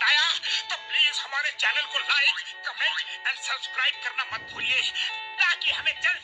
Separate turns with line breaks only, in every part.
आया तो प्लीज हमारे चैनल को लाइक, कमेंट एंड सब्सक्राइब करना मत भूलिए, ताकि हमें जल्द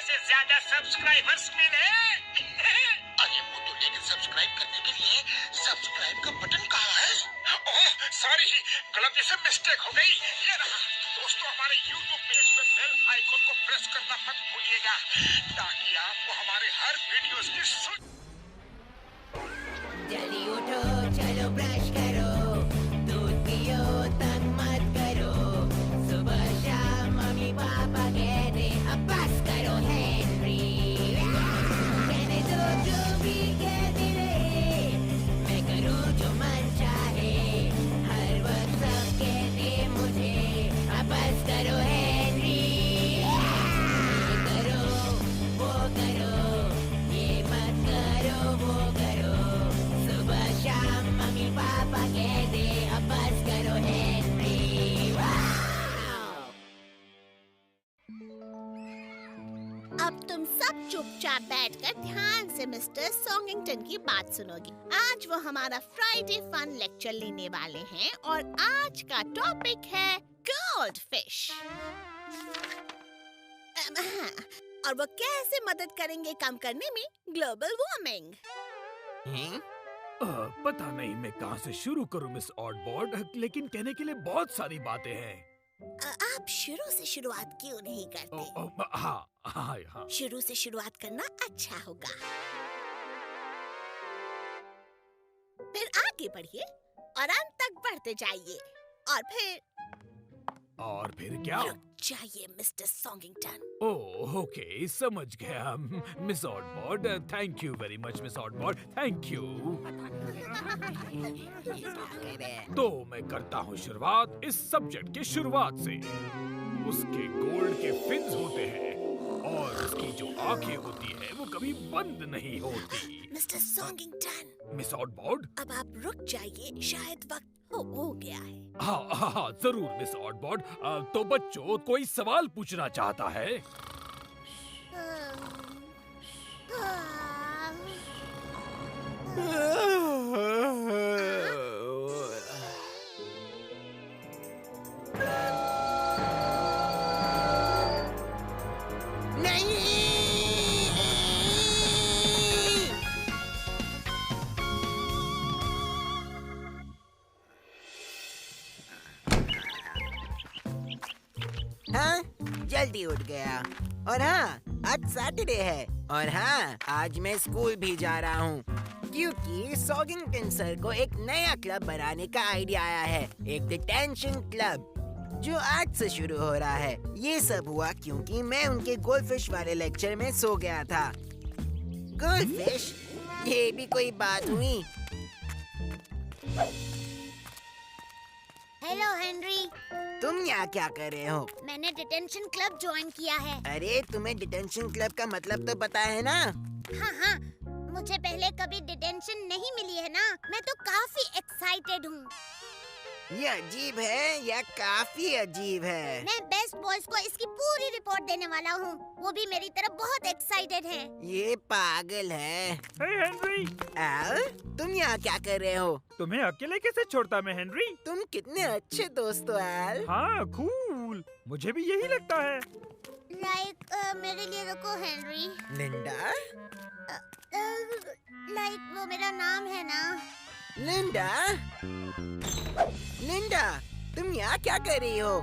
से ज्यादा सब्सक्राइबर्स मिले। अरे मोटू, लेकिन सब्सक्राइब करने के लिए सब्सक्राइब का बटन कहाँ है? ओह सॉरी, गलती से मिस्टेक हो गई। ये रहा। दोस्तों, हमारे YouTube पेज पे बेल आइकन को प्रेस करना मत भूलिएगा, ताकि आपको हमारे हर वीडियोस की
जल्दी उठो, चलो ब्रश करो, दूध पियो, तंग मत करो। सुबह शाम मम्मी पापा कहते अब बस करो हेनरी। कहने दो जो भी कहते रहे, मैं करूँ जो मन चाहे। हर वक्त सब कहते मुझे अब बस करो हेनरी। ये करो, वो करो, ये मत करो, वो करो। सुबह शाम मम्मी पापा कहते अब बस करो हेनरी।
अब तुम सब चुपचाप बैठकर ध्यान से मिस्टर सॉन्गिंगटन की बात सुनोगे। आज वो हमारा फ्राइडे फन लेक्चर लेने वाले हैं और आज का टॉपिक है गोल्ड फिश। और वो कैसे मदद करेंगे कम करने में ग्लोबल वार्मिंग।
पता नहीं मैं कहाँ से शुरू करूँ मिस ऑडबॉर्ड, लेकिन कहने के लिए बहुत सारी बातें हैं।
आप शुरू से शुरुआत क्यों नहीं करते?
हाँ हाँ हाँ।
शुरू से शुरुआत करना अच्छा होगा। फिर आगे बढ़िए और अंत तक बढ़ते जाइए और फिर
क्या?
रुक जाइए मिस्टर सॉन्गिंगटन।
ओह ओके, समझ गया miss Audbord. Thank you very much miss Audbord, thank you. तो मैं करता हूँ शुरुआत इस सब्जेक्ट के शुरुआत से। उसके गोल्ड के फिन्स होते हैं और उसकी जो आंखें होती है वो कभी बंद नहीं होती।
Mister Songington,
miss Audbord.
अब आप रुक जाइए, शायद वक्त हो गया है।
हाँ जरूर मिस ऑडबॉर्ड। तो बच्चों, कोई सवाल पूछना चाहता है?
हाँ, जल्दी उठ गया। और हाँ, आज सैटरडे है। और हाँ, आज मैं स्कूल भी जा रहा हूँ, क्योंकि सॉगिंगटन सर को एक नया क्लब बनाने का आइडिया आया है, एक डिटेंशन क्लब, जो आज से शुरू हो रहा है। ये सब हुआ क्योंकि मैं उनके गोल्डफिश वाले लेक्चर में सो गया था। गोल्डफिश? ये भी कोई बात हुई?
Hello Henry.
तुम यहाँ क्या कर रहे हो?
मैंने डिटेंशन क्लब ज्वाइन किया है।
अरे, तुम्हें डिटेंशन क्लब का मतलब तो पता है ना?
हाँ, मुझे पहले कभी डिटेंशन नहीं मिली है ना, मैं तो काफी एक्साइटेड हूँ।
ये अजीब है या काफी अजीब है?
मैं बेस्ट बॉयज को इसकी पूरी रिपोर्ट देने वाला हूँ, वो भी मेरी तरफ बहुत एक्साइटेड हैं।
ये पागल है।
हे हेनरी,
एल, तुम यहाँ क्या कर रहे हो?
तुम्हें अकेले कैसे छोड़ता मैं हेनरी?
तुम कितने अच्छे दोस्त हो एल।
हाँ कूल, मुझे भी यही लगता है।
मेरे लिए रुको हेनरी।
लिंडा?
वो मेरा नाम है ना।
लिंडा? लिंडा, तुम यहाँ क्या कर रही हो?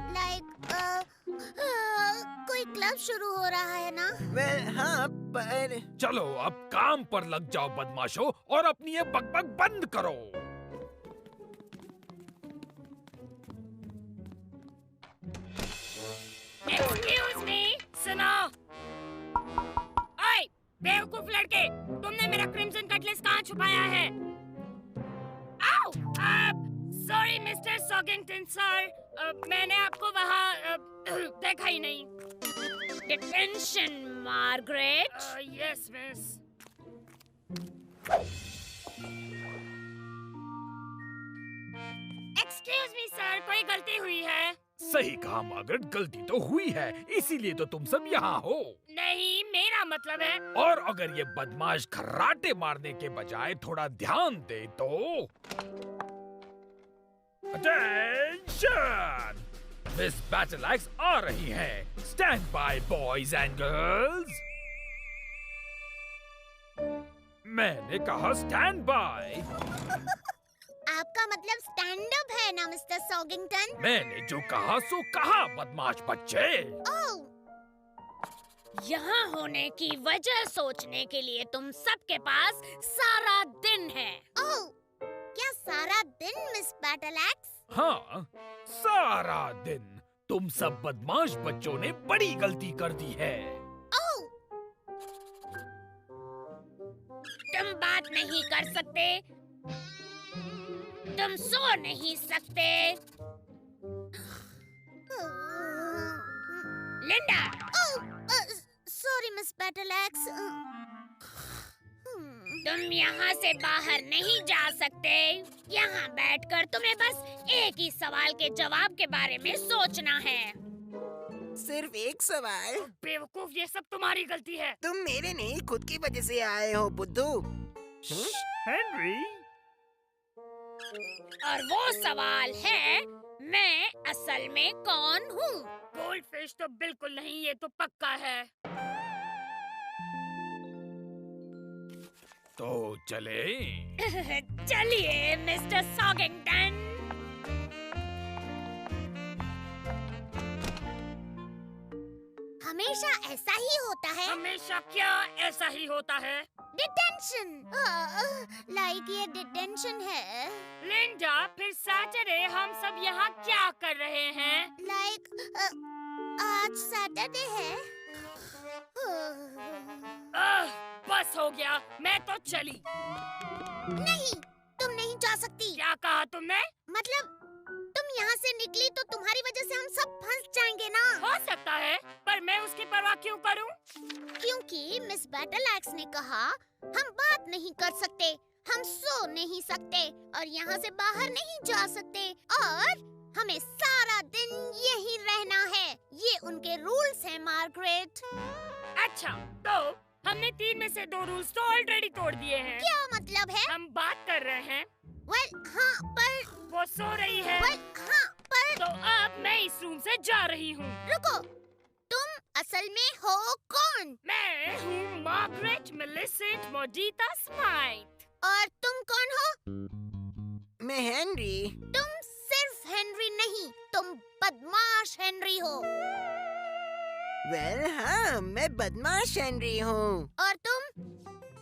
कोई क्लब शुरू हो रहा है ना।
वेल हाँ, पर
चलो अब काम पर लग जाओ बदमाशों, और अपनी ये बकबक बंद करो।
एक्सक्यूज मी, सुनो। ओए, बेवकूफ लड़के, तुमने मेरा क्रिम्सन कटलेस कहाँ छुपाया है? आओ, सॉरी मिस्टर सॉगिंगटन सर, मैंने आपको वहाँ देखा ही नहीं। Detention Margaret. Yes miss. Excuse me sir, कोई गलती हुई है?
सही कहा मार्गरेट, गलती तो हुई है, इसीलिए तो तुम सब यहाँ हो।
नहीं, मेरा मतलब है।
और अगर ये बदमाश खर्राटे मारने के बजाय थोड़ा ध्यान दे तो। अटेंशन! मिस बैटल एक्स आ रही हैं। Stand by boys and girls. मैंने कहा स्टैंड बाय।
आपका मतलब स्टैंड अप है ना मिस्टर सॉगिंगटन?
मैंने जो कहा सो कहा, बदमाश बच्चे।
ओह,
यहाँ होने की वजह सोचने के लिए तुम सबके पास सारा दिन है।
ओह, क्या सारा दिन मिस बैटल एक्स?
हाँ, सारा दिन। तुम सब बदमाश बच्चों ने बड़ी गलती कर दी है।
ओह,
तुम बात नहीं कर सकते, तुम सो नहीं सकते। Linda,
sorry miss battle x.
तुम यहाँ से बाहर नहीं जा सकते। यहाँ बैठकर तुम्हें बस एक ही सवाल के जवाब के बारे में सोचना है।
सिर्फ एक सवाल?
बेवकूफ, ये सब तुम्हारी गलती है।
तुम मेरे नहीं, खुद की वजह से आए हो बुद्धू।
हेनरी,
और वो सवाल है, मैं असल में कौन हूँ? गोल्डफिश तो बिल्कुल नहीं, ये तो पक्का है।
तो चले।
चलिए मिस्टर सॉगिंगटन।
हमेशा ऐसा ही होता है।
हमेशा क्या ऐसा ही होता है?
डिटेंशन। लाइक ये डिटेंशन है।
लिंडा, फिर सैटरडे हम सब यहाँ क्या कर रहे हैं?
लाइक आज सैटरडे है।
बस हो गया, मैं तो चली।
नहीं, तुम नहीं जा सकती।
क्या कहा तुमने?
मतलब तुम यहाँ से निकली तो तुम्हारी वजह से हम सब फंस जाएंगे ना।
हो सकता है, पर मैं उसकी परवाह क्यों करूं?
क्योंकि मिस बैटल एक्स ने कहा हम बात नहीं कर सकते, हम सो नहीं सकते और यहाँ से बाहर नहीं जा सकते और हमें सारा दिन यही रहना है। ये उनके रूल्स हैं मार्गरेट।
अच्छा, तो हमने 3 में से 2 रूल्स तो ऑलरेडी तोड़ दिए हैं।
क्या मतलब है?
हम बात कर रहे हैं,
वेल हाँ पर
वो सो रही है।
वेल हाँ पर
तो अब मैं इस रूम से जा रही हूँ।
रुको, तुम असल में हो कौन?
मैं हूँ मार्गरेट मिलिसेंट मोडिता स्माइथ।
और तुम कौन हो?
मैं हेनरी।
तुम सिर्फ हेनरी नहीं, तुम बदमाश हेनरी हो।
वेल हाँ, मैं बदमाश हेनरी हूँ।
और तुम?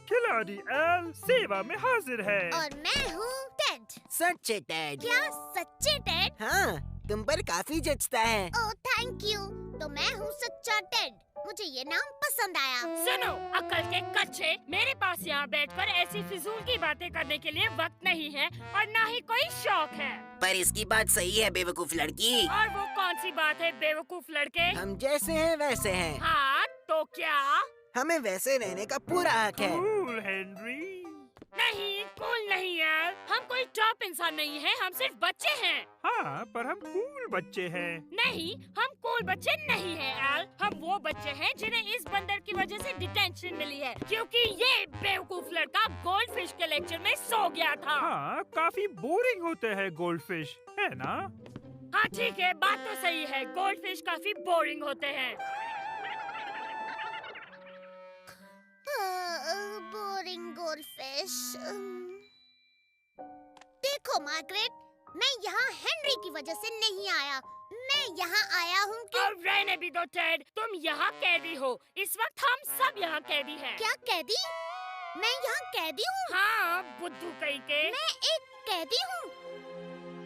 खिलाड़ी एल सेवा में हाजिर है।
और मैं हूँ टेड।
सच्चे टेड।
क्या सच्चे टेड?
हाँ, तुम पर काफी जचता है।
Oh thank you. तो मैं हूँ सच्चा टेड। मुझे ये नाम पसंद आया।
सुनो अक्ल के कच्चे, मेरे पास यहाँ बैठकर ऐसी फिजूल की बातें करने के लिए वक्त नहीं है और ना ही कोई शौक है।
पर इसकी बात सही है बेवकूफ लड़की।
और वो कौन सी बात है बेवकूफ लड़के?
हम जैसे हैं वैसे हैं।
हाँ तो क्या?
हमें वैसे रहने का पूरा हक है।
Cool Henry.
नहीं, कूल नहीं यार, हम कोई टॉप इंसान नहीं है, हम सिर्फ बच्चे हैं।
हाँ, पर हम कूल बच्चे हैं।
नहीं, हम कूल बच्चे नहीं हैं एल। हम वो बच्चे हैं जिन्हें इस बंदर की वजह से डिटेंशन मिली है क्योंकि ये बेवकूफ लड़का गोल्डफिश के लेक्चर में सो गया था।
हाँ, काफी बोरिंग होते हैं गोल्डफिश, है ना?
हाँ ठीक है, बात तो सही है, गोल्डफिश काफी बोरिंग होते हैं।
Boring goldfish. देखो मार्गरेट, मैं यहाँ हेनरी की वजह से नहीं आया। मैं यहाँ आया हूँ कि...
और रहने भी दो टेड, तुम यहाँ कैदी हो। इस वक्त हम सब यहाँ कैदी हैं।
क्या कैदी? मैं यहाँ कैदी हूँ?
हाँ, बुद्धू कहीं के।
मैं एक कैदी हूँ?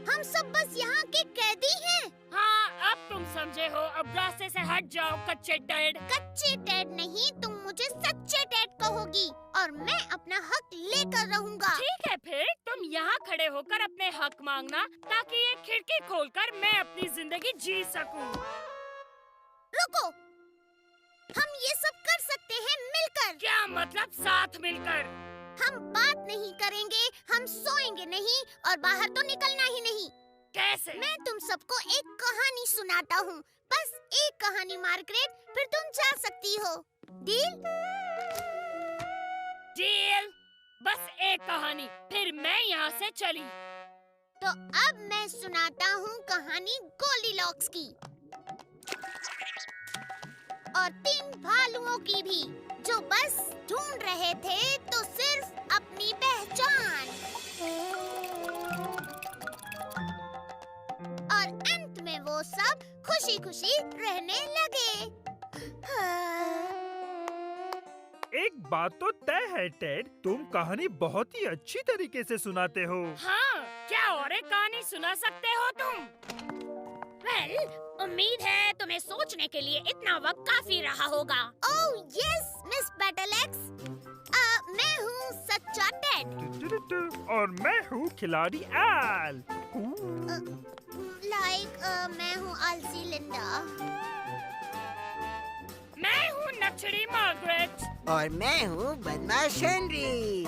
हम सब बस यहाँ के कैदी हैं।
हाँ, अब तुम समझे हो। अब रास्ते से हट जाओ कच्चे टेड।
कच्चे टेड नहीं, तुम मुझे सच्चे टेड कहोगी और मैं अपना हक लेकर रहूंगा।
ठीक है, फिर तुम यहाँ खड़े होकर अपने हक मांगना ताकि ये खिड़की खोलकर मैं अपनी जिंदगी जी सकूं।
रुको, हम ये सब कर सकते हैं मिलकर।
क्या मतलब साथ मिलकर?
हम बात नहीं करेंगे, हम सोएंगे नहीं और बाहर तो निकलना ही नहीं।
कैसे?
मैं तुम सबको एक कहानी सुनाता हूँ, बस एक कहानी मार्गरेट, फिर तुम जा सकती हो। डील?
डील। बस एक कहानी, फिर मैं यहाँ से चली।
तो अब मैं सुनाता हूँ कहानी गोल्डीलॉक्स की और 3 भालुओं की भी, जो बस ढूंढ रहे थे तो सिर्फ अपनी पहचान। और अंत में वो सब खुशी-खुशी रहने लगे।
एक बात तो तय है टेड, तुम कहानी बहुत ही अच्छी तरीके से सुनाते हो।
हाँ, क्या और एक कहानी सुना सकते हो तुम? वेल, उम्मीद है तुम्हें सोचने के लिए इतना वक्त काफी रहा होगा।
ओह यस मिस बैटलएक्स, मैं हूँ सच्चा टेड।
और मैं हूँ खिलाड़ी एल।
मैं हूँ आलसी लिंडा।
मैं हूँ नक्शड़ी मार्गरेट।
और मैं हूँ बदमाश हेनरी।